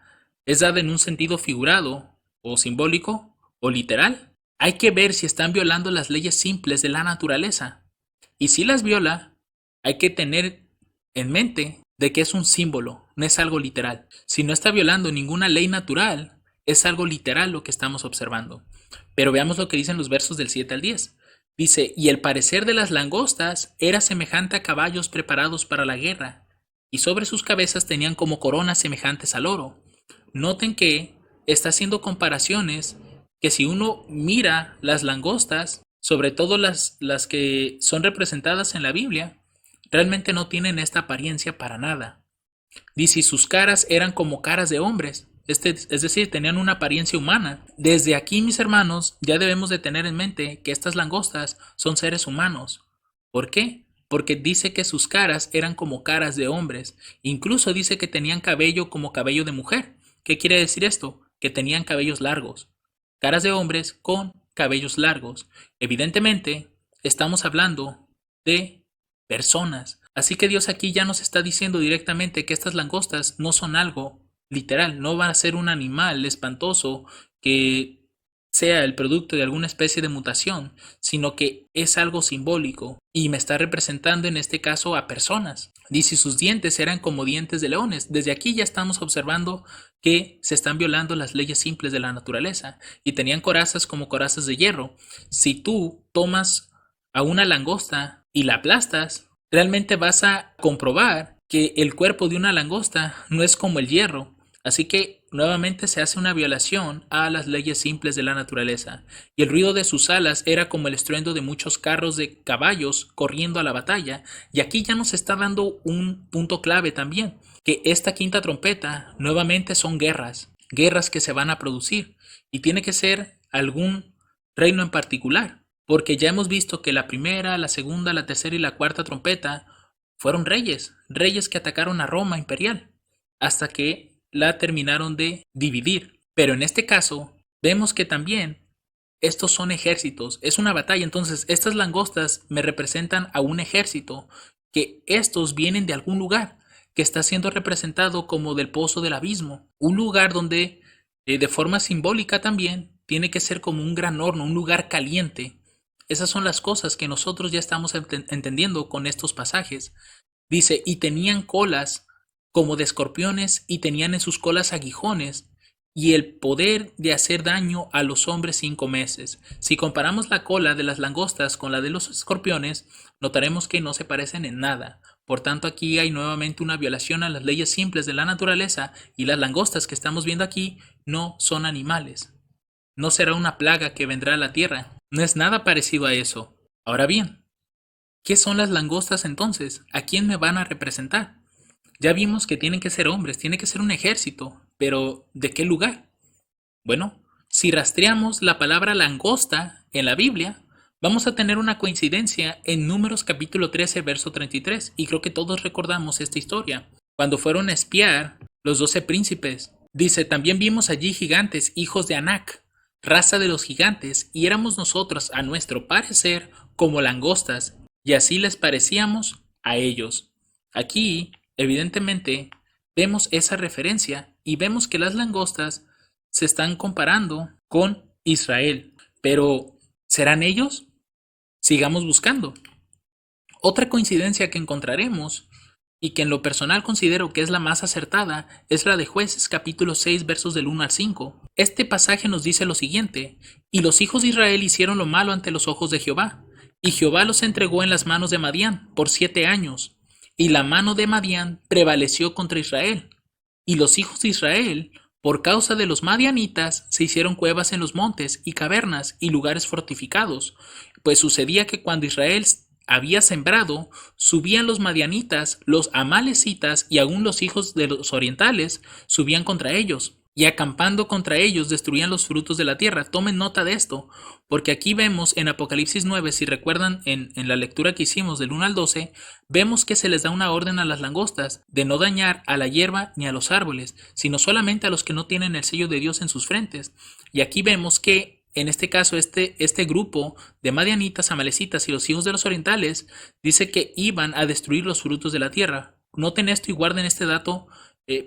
S1: es dada en un sentido figurado o simbólico o literal, hay que ver si están violando las leyes simples de la naturaleza. Y si las viola, hay que tener en mente de que es un símbolo, no es algo literal. Si no está violando ninguna ley natural, es algo literal lo que estamos observando. Pero veamos lo que dicen los versos del 7 al 10. Dice, y el parecer de las langostas era semejante a caballos preparados para la guerra, y sobre sus cabezas tenían como coronas semejantes al oro. Noten que está haciendo comparaciones que si uno mira las langostas, sobre todo las que son representadas en la Biblia, realmente no tienen esta apariencia para nada. Dice, sus caras eran como caras de hombres, es decir, tenían una apariencia humana. Desde aquí, mis hermanos, ya debemos de tener en mente que estas langostas son seres humanos. ¿Por qué? Porque dice que sus caras eran como caras de hombres. Incluso dice que tenían cabello como cabello de mujer. ¿Qué quiere decir esto? Que tenían cabellos largos. Caras de hombres con cabellos largos. Evidentemente, estamos hablando de personas. Así que Dios aquí ya nos está diciendo directamente que estas langostas no son algo literal, no va a ser un animal espantoso que sea el producto de alguna especie de mutación, sino que es algo simbólico y me está representando en este caso a personas. Dice, sus dientes eran como dientes de leones. Desde aquí ya estamos observando que se están violando las leyes simples de la naturaleza y tenían corazas como corazas de hierro. Si tú tomas a una langosta y la aplastas, realmente vas a comprobar que el cuerpo de una langosta no es como el hierro. Así que nuevamente se hace una violación a las leyes simples de la naturaleza, y el ruido de sus alas era como el estruendo de muchos carros de caballos corriendo a la batalla, y aquí ya nos está dando un punto clave también, que esta quinta trompeta nuevamente son guerras que se van a producir, y tiene que ser algún reino en particular, porque ya hemos visto que la primera, la segunda, la tercera y la cuarta trompeta fueron reyes que atacaron a Roma imperial, hasta que la terminaron de dividir. Pero en este caso, vemos que también estos son ejércitos, es una batalla. Entonces, estas langostas me representan a un ejército, que estos vienen de algún lugar, que está siendo representado como del pozo del abismo, un lugar donde, de forma simbólica también, tiene que ser como un gran horno, un lugar caliente. Esas son las cosas que nosotros ya estamos entendiendo con estos pasajes. Dice, y tenían colas como de escorpiones y tenían en sus colas aguijones, y el poder de hacer daño a los hombres sin comerses. Si comparamos la cola de las langostas con la de los escorpiones, notaremos que no se parecen en nada. Por tanto, aquí hay nuevamente una violación a las leyes simples de la naturaleza, y las langostas que estamos viendo aquí no son animales. No será una plaga que vendrá a la tierra. No es nada parecido a eso. Ahora bien, ¿qué son las langostas entonces? ¿A quién me van a representar? Ya vimos que tienen que ser hombres, tiene que ser un ejército, pero ¿de qué lugar? Bueno, si rastreamos la palabra langosta en la Biblia, vamos a tener una coincidencia en Números capítulo 13, verso 33, y creo que todos recordamos esta historia. Cuando fueron a espiar los 12 príncipes, dice, también vimos allí gigantes, hijos de Anac, raza de los gigantes, y éramos nosotros, a nuestro parecer, como langostas, y así les parecíamos a ellos. Aquí, evidentemente, vemos esa referencia y vemos que las langostas se están comparando con Israel. Pero, ¿serán ellos? Sigamos buscando. Otra coincidencia que encontraremos, y que en lo personal considero que es la más acertada, es la de Jueces capítulo 6 versos del 1 al 5. Este pasaje nos dice lo siguiente: y los hijos de Israel hicieron lo malo ante los ojos de Jehová, y Jehová los entregó en las manos de Madián por 7 años, y la mano de Madián prevaleció contra Israel. Y los hijos de Israel, por causa de los madianitas, se hicieron cuevas en los montes y cavernas y lugares fortificados, pues sucedía que cuando Israel había sembrado, subían los madianitas, los amalecitas y aún los hijos de los orientales subían contra ellos, y acampando contra ellos destruían los frutos de la tierra. Tomen nota de esto, porque aquí vemos en Apocalipsis 9, si recuerdan en la lectura que hicimos del 1 al 12, vemos que se les da una orden a las langostas de no dañar a la hierba ni a los árboles, sino solamente a los que no tienen el sello de Dios en sus frentes. Y aquí vemos que en este caso, este grupo de madianitas, amalecitas y los hijos de los orientales dice que iban a destruir los frutos de la tierra. Noten esto y guarden este dato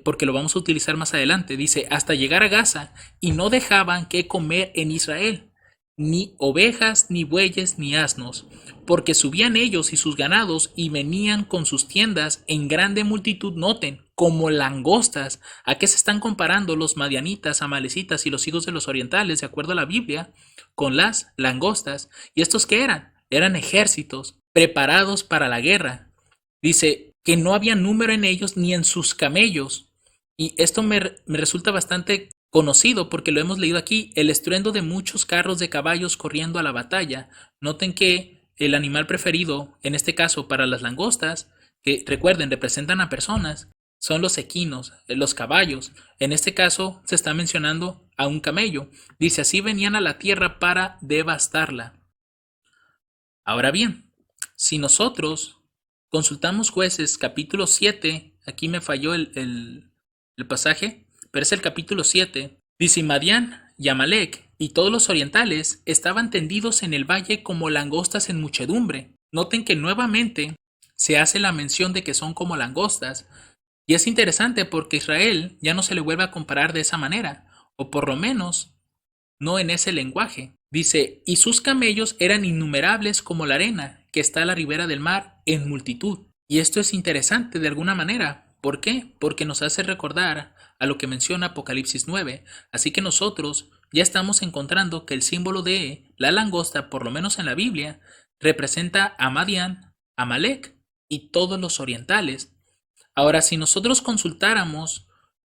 S1: porque lo vamos a utilizar más adelante. Dice, hasta llegar a Gaza, y no dejaban que comer en Israel, ni ovejas, ni bueyes, ni asnos, porque subían ellos y sus ganados y venían con sus tiendas en grande multitud, noten, como langostas. ¿A qué se están comparando los madianitas, amalecitas y los hijos de los orientales, de acuerdo a la Biblia, con las langostas? ¿Y estos qué eran? Eran ejércitos preparados para la guerra. Dice que no había número en ellos ni en sus camellos. Y esto me resulta bastante conocido porque lo hemos leído aquí, el estruendo de muchos carros de caballos corriendo a la batalla. Noten que el animal preferido, en este caso para las langostas, que recuerden representan a personas, son los equinos, los caballos. En este caso se está mencionando a un camello. Dice, así venían a la tierra para devastarla. Ahora bien, si nosotros consultamos Jueces capítulo 7, aquí me falló el pasaje, pero es el capítulo 7, dice, Madián y Amalec y todos los orientales estaban tendidos en el valle como langostas en muchedumbre. Noten que nuevamente se hace la mención de que son como langostas, y es interesante porque Israel ya no se le vuelve a comparar de esa manera, o por lo menos no en ese lenguaje. Dice, y sus camellos eran innumerables como la arena que está a la ribera del mar en multitud. Y esto es interesante de alguna manera. ¿Por qué? Porque nos hace recordar a lo que menciona Apocalipsis 9. Así que nosotros ya estamos encontrando que el símbolo de la langosta, por lo menos en la Biblia, representa a Madián, a Amalec y todos los orientales. Ahora, si nosotros consultáramos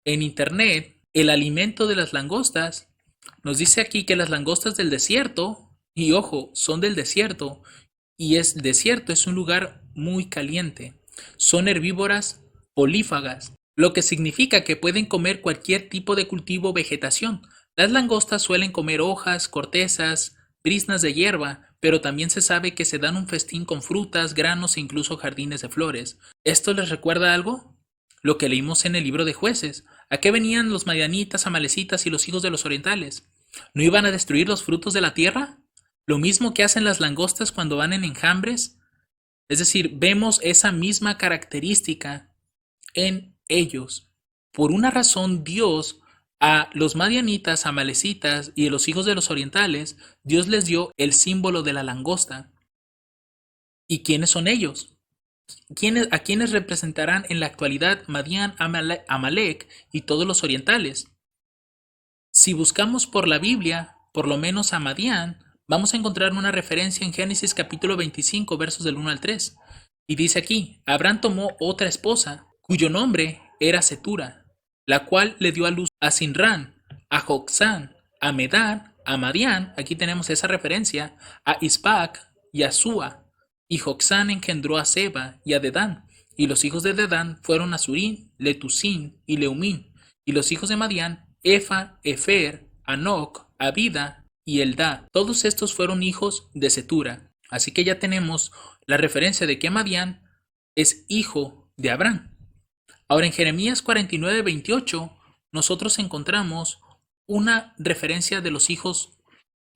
S1: en internet el alimento de las langostas, nos dice aquí que las langostas del desierto, y ojo, son del desierto, y es desierto, es un lugar muy caliente. Son herbívoras polífagas, lo que significa que pueden comer cualquier tipo de cultivo o vegetación. Las langostas suelen comer hojas, cortezas, briznas de hierba, pero también se sabe que se dan un festín con frutas, granos e incluso jardines de flores. ¿Esto les recuerda algo? Lo que leímos en el libro de Jueces. ¿A qué venían los madianitas, amalecitas y los hijos de los orientales? ¿No iban a destruir los frutos de la tierra? Lo mismo que hacen las langostas cuando van en enjambres. Es decir, vemos esa misma característica en ellos. Por una razón, Dios a los madianitas, amalecitas y a los hijos de los orientales, Dios les dio el símbolo de la langosta. ¿Y quiénes son ellos? ¿A quiénes representarán en la actualidad Madián, Amalek y todos los orientales? Si buscamos por la Biblia, por lo menos a Madián, vamos a encontrar una referencia en Génesis capítulo 25, versos del 1 al 3. Y dice aquí, Abraham tomó otra esposa, cuyo nombre era Setura, la cual le dio a luz a Sinrán, a Jocsán, a Medán, a Madián, aquí tenemos esa referencia, a Isbac y a Súa. Y Jocsán engendró a Seba y a Dedán, y los hijos de Dedán fueron Asurín, Letusín y Leumín, y los hijos de Madián, Efa, Efer, Anoc, Abida y Eldá. Todos estos fueron hijos de Setura. Así que ya tenemos la referencia de que Madián es hijo de Abraham. Ahora en Jeremías 49:28 nosotros encontramos una referencia de los hijos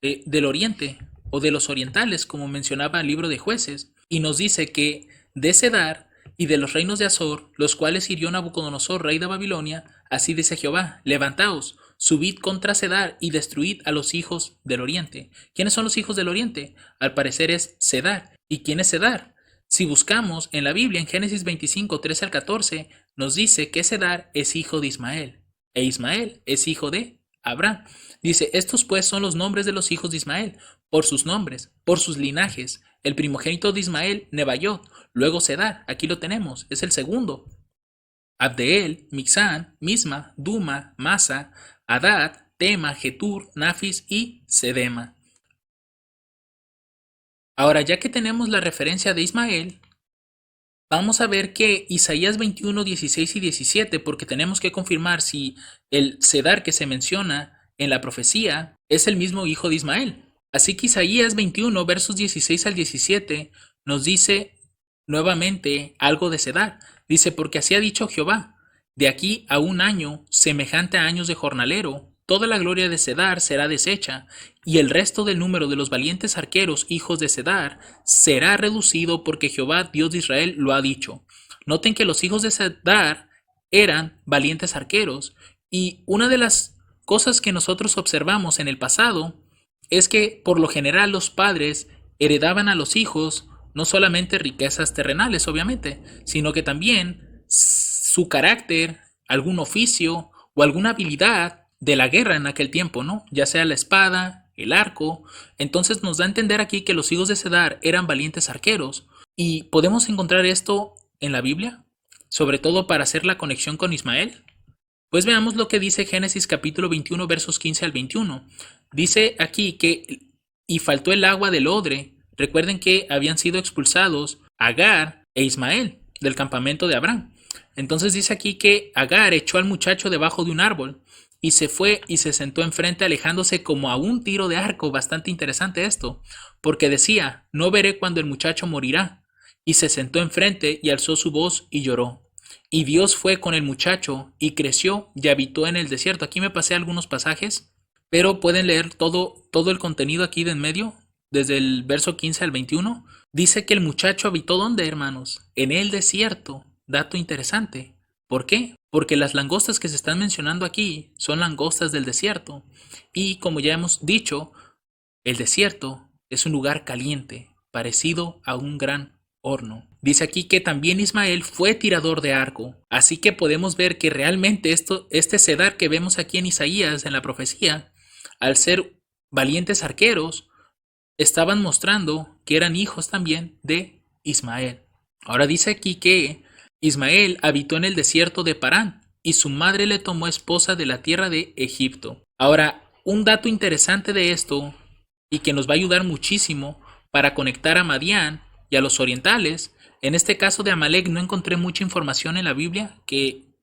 S1: del oriente o de los orientales, como mencionaba el libro de Jueces, y nos dice que de Cedar y de los reinos de Azor, los cuales hirió Nabucodonosor, rey de Babilonia, así dice Jehová, levantaos, subid contra Cedar y destruid a los hijos del oriente. ¿Quiénes son los hijos del oriente? Al parecer es Cedar. ¿Y quién es Cedar? Si buscamos en la Biblia, en Génesis 25, 13 al 14, nos dice que Cedar es hijo de Ismael, e Ismael es hijo de Abraham. Dice, estos pues son los nombres de los hijos de Ismael, por sus nombres, por sus linajes. El primogénito de Ismael, Nebaiot, luego Cedar, aquí lo tenemos, es el segundo. Abdeel, Mixán, Misma, Duma, Masa, Hadad, Tema, Getur, Nafis y Sedema. Ahora, ya que tenemos la referencia de Ismael, vamos a ver que Isaías 21, 16 y 17, porque tenemos que confirmar si el Cedar que se menciona en la profecía es el mismo hijo de Ismael. Así que Isaías 21, versos 16 al 17, nos dice nuevamente algo de Cedar. Dice, porque así ha dicho Jehová, de aquí a un año, semejante a años de jornalero, toda la gloria de Cedar será deshecha, y el resto del número de los valientes arqueros, hijos de Cedar, será reducido porque Jehová, Dios de Israel, lo ha dicho. Noten que los hijos de Cedar eran valientes arqueros, y una de las cosas que nosotros observamos en el pasado es que por lo general los padres heredaban a los hijos no solamente riquezas terrenales, obviamente, sino que también su carácter, algún oficio o alguna habilidad de la guerra en aquel tiempo, ¿no? Ya sea la espada, el arco. Entonces nos da a entender aquí que los hijos de Cedar eran valientes arqueros. ¿Y podemos encontrar esto en la Biblia? Sobre todo para hacer la conexión con Ismael. Pues veamos lo que dice Génesis capítulo 21 versos 15 al 21. Dice aquí que y faltó el agua del odre. Recuerden que habían sido expulsados Agar e Ismael del campamento de Abraham. Entonces dice aquí que Agar echó al muchacho debajo de un árbol y se fue y se sentó enfrente alejándose como a un tiro de arco. Bastante interesante esto, porque decía, no veré cuando el muchacho morirá. Y se sentó enfrente y alzó su voz y lloró. Y Dios fue con el muchacho y creció y habitó en el desierto. Aquí me pasé algunos pasajes, pero pueden leer todo el contenido aquí de en medio, desde el verso 15 al 21. Dice que el muchacho habitó ¿dónde, hermanos? En el desierto. Dato interesante. ¿Por qué? Porque las langostas que se están mencionando aquí son langostas del desierto. Y como ya hemos dicho, el desierto es un lugar caliente, parecido a un gran horno. Dice aquí que también Ismael fue tirador de arco, así que podemos ver que realmente este Cedar que vemos aquí en Isaías, en la profecía, al ser valientes arqueros, estaban mostrando que eran hijos también de Ismael. Ahora dice aquí que Ismael habitó en el desierto de Parán y su madre le tomó esposa de la tierra de Egipto. Ahora, un dato interesante de esto y que nos va a ayudar muchísimo para conectar a Madián y a los orientales. En este caso de Amalek no encontré mucha información en la Biblia que,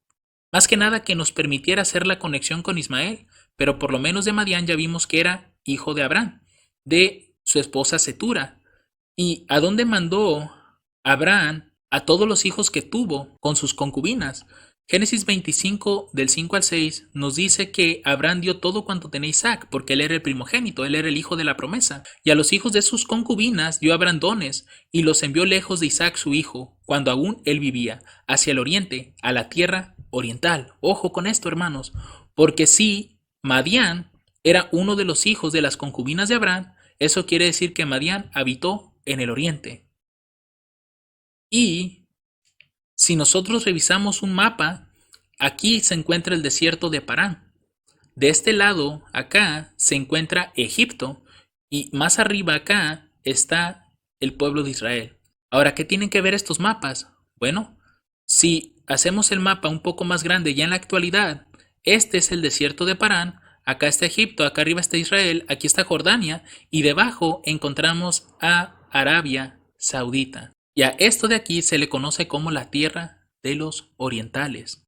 S1: más que nada, que nos permitiera hacer la conexión con Ismael, pero por lo menos de Madián ya vimos que era hijo de Abraham, de su esposa Setura. ¿Y a dónde mandó Abraham a todos los hijos que tuvo con sus concubinas? Génesis 25 del 5 al 6 nos dice que Abraham dio todo cuanto tenía Isaac, porque él era el primogénito, él era el hijo de la promesa. Y a los hijos de sus concubinas dio Abraham dones, y los envió lejos de Isaac su hijo, cuando aún él vivía, hacia el oriente, a la tierra oriental. Ojo con esto, hermanos, porque si Madián era uno de los hijos de las concubinas de Abraham, eso quiere decir que Madián habitó en el oriente. Y si nosotros revisamos un mapa, aquí se encuentra el desierto de Parán. de este lado, acá, se encuentra Egipto y más arriba acá está el pueblo de Israel. Ahora, ¿qué tienen que ver estos mapas? Bueno, si hacemos el mapa un poco más grande ya en la actualidad, este es el desierto de Parán, acá está Egipto, acá arriba está Israel, aquí está Jordania y debajo encontramos a Arabia Saudita. Y a esto de aquí se le conoce como la tierra de los orientales.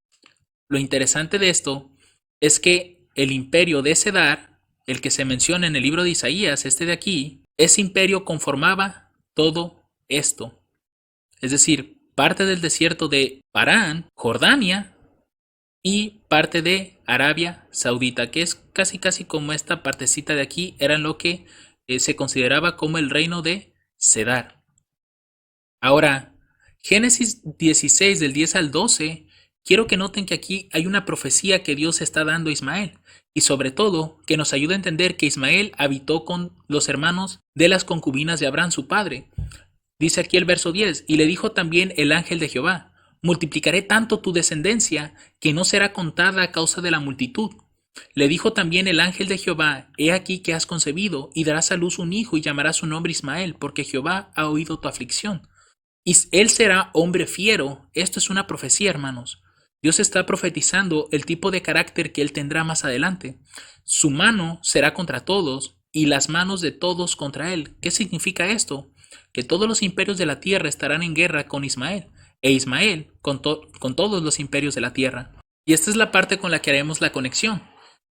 S1: Lo interesante de esto es que el imperio de Cedar, el que se menciona en el libro de Isaías, este de aquí, ese imperio conformaba todo esto. Es decir, parte del desierto de Parán, Jordania, y parte de Arabia Saudita, que es casi como esta partecita de aquí, era lo que se consideraba como el reino de Cedar. Ahora, Génesis 16 del 10 al 12, quiero que noten que aquí hay una profecía que Dios está dando a Ismael, y sobre todo que nos ayuda a entender que Ismael habitó con los hermanos de las concubinas de Abraham, su padre. Dice aquí el verso 10, y le dijo también el ángel de Jehová, multiplicaré tanto tu descendencia que no será contada a causa de la multitud. Le dijo también el ángel de Jehová, he aquí que has concebido y darás a luz un hijo y llamarás su nombre Ismael, porque Jehová ha oído tu aflicción. Y él será hombre fiero. Esto es una profecía, hermanos. Dios está profetizando el tipo de carácter que él tendrá más adelante. Su mano será contra todos y las manos de todos contra él. ¿Qué significa esto? Que todos los imperios de la tierra estarán en guerra con Ismael, e Ismael con todos los imperios de la tierra. Y esta es la parte con la que haremos la conexión,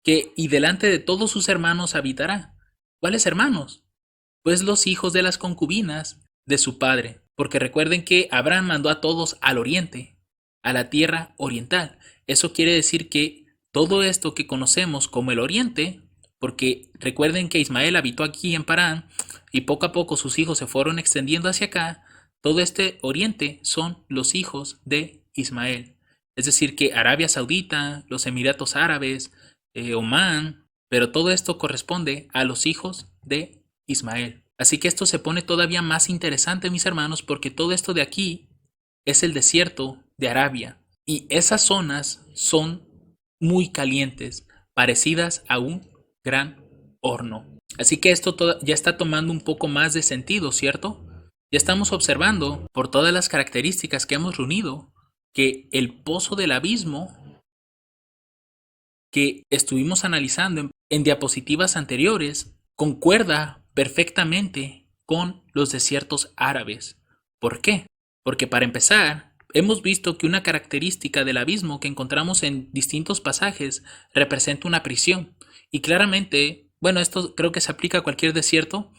S1: que y delante de todos sus hermanos habitará. ¿Cuáles hermanos? Pues los hijos de las concubinas de su padre, porque recuerden que Abraham mandó a todos al oriente, a la tierra oriental. Eso quiere decir que todo esto que conocemos como el oriente, porque recuerden que Ismael habitó aquí en Parán y poco a poco sus hijos se fueron extendiendo hacia acá, todo este oriente son los hijos de Ismael. Es decir, que Arabia Saudita, los Emiratos Árabes, Omán, pero todo esto corresponde a los hijos de Ismael. Así que esto se pone todavía más interesante, mis hermanos, porque todo esto de aquí es el desierto de Arabia. Y esas zonas son muy calientes, parecidas a un gran horno. Así que esto ya está tomando un poco más de sentido, ¿cierto? Ya estamos observando, por todas las características que hemos reunido, que el pozo del abismo que estuvimos analizando en diapositivas anteriores concuerda perfectamente con los desiertos árabes. ¿Por qué? Porque para empezar, hemos visto que una característica del abismo que encontramos en distintos pasajes representa una prisión. Y claramente, bueno, esto creo que se aplica a cualquier desierto,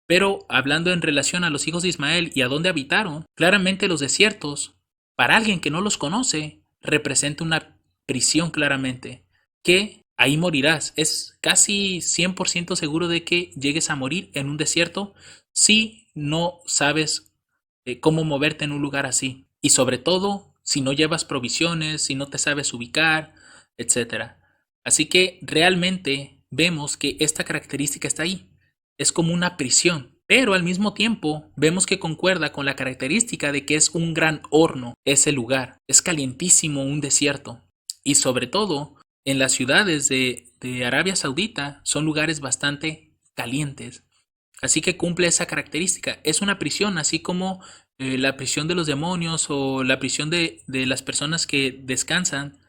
S1: pero hablando en relación a los hijos de Ismael y a dónde habitaron, claramente los desiertos, para alguien que no los conoce, representa una prisión claramente, que ahí morirás. Es casi 100% seguro de que llegues a morir en un desierto si no sabes cómo moverte en un lugar así. Y sobre todo, si no llevas provisiones, si no te sabes ubicar, etc. Así que realmente vemos que esta característica está ahí. Es como una prisión, pero al mismo tiempo vemos que concuerda con la característica de que es un gran horno ese lugar. Es calientísimo un desierto. Y sobre todo, en las ciudades de Arabia Saudita son lugares bastante calientes. Así que cumple esa característica. Es una prisión, así como la prisión de los demonios o la prisión de las personas que descansan,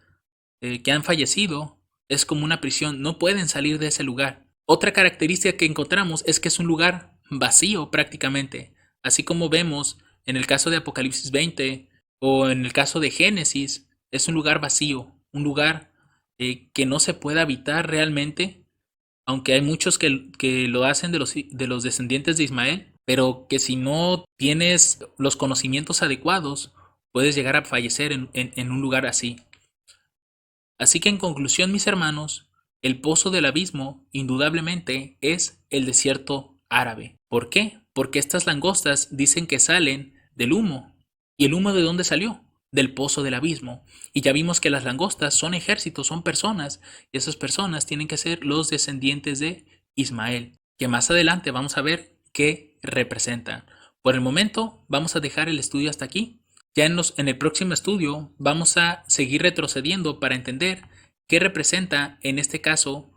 S1: que han fallecido. Es como una prisión. No pueden salir de ese lugar. Otra característica que encontramos es que es un lugar vacío prácticamente. Así como vemos en el caso de Apocalipsis 20 o en el caso de Génesis, es un lugar vacío, un lugar que no se puede habitar realmente, aunque hay muchos que lo hacen de los descendientes de Ismael, pero que si no tienes los conocimientos adecuados, puedes llegar a fallecer en un lugar así. Así que en conclusión, mis hermanos, el pozo del abismo indudablemente es el desierto árabe. ¿Por qué? Porque estas langostas dicen que salen del humo. ¿Y el humo de dónde salió? Del pozo del abismo. Y ya vimos que las langostas son ejércitos, son personas, y esas personas tienen que ser los descendientes de Ismael, que más adelante vamos a ver qué representan. Por el momento vamos a dejar el estudio hasta aquí. Ya en el próximo estudio vamos a seguir retrocediendo para entender qué representa en este caso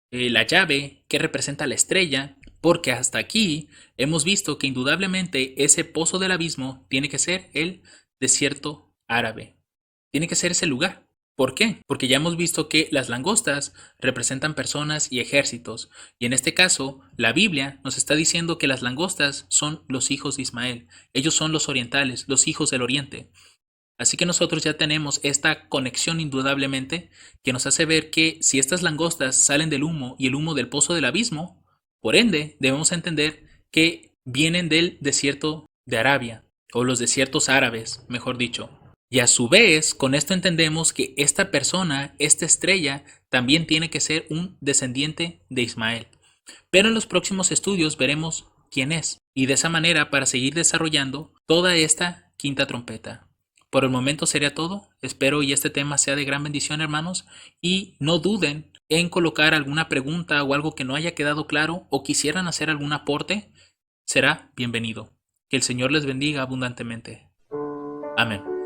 S1: la llave, qué representa la estrella, porque hasta aquí hemos visto que indudablemente ese pozo del abismo tiene que ser el desierto árabe. Tiene que ser ese lugar. ¿Por qué? Porque ya hemos visto que las langostas representan personas y ejércitos, y en este caso, la Biblia nos está diciendo que las langostas son los hijos de Ismael. Ellos son los orientales, los hijos del oriente. Así que nosotros ya tenemos esta conexión indudablemente que nos hace ver que si estas langostas salen del humo y el humo del pozo del abismo, por ende debemos entender que vienen del desierto de Arabia, o los desiertos árabes, mejor dicho. Y a su vez, con esto entendemos que esta persona, esta estrella, también tiene que ser un descendiente de Ismael. Pero en los próximos estudios veremos quién es, y de esa manera para seguir desarrollando toda esta quinta trompeta. Por el momento sería todo. Espero y este tema sea de gran bendición, hermanos, y no duden en colocar alguna pregunta o algo que no haya quedado claro o quisieran hacer algún aporte, será bienvenido. Que el Señor les bendiga abundantemente. Amén.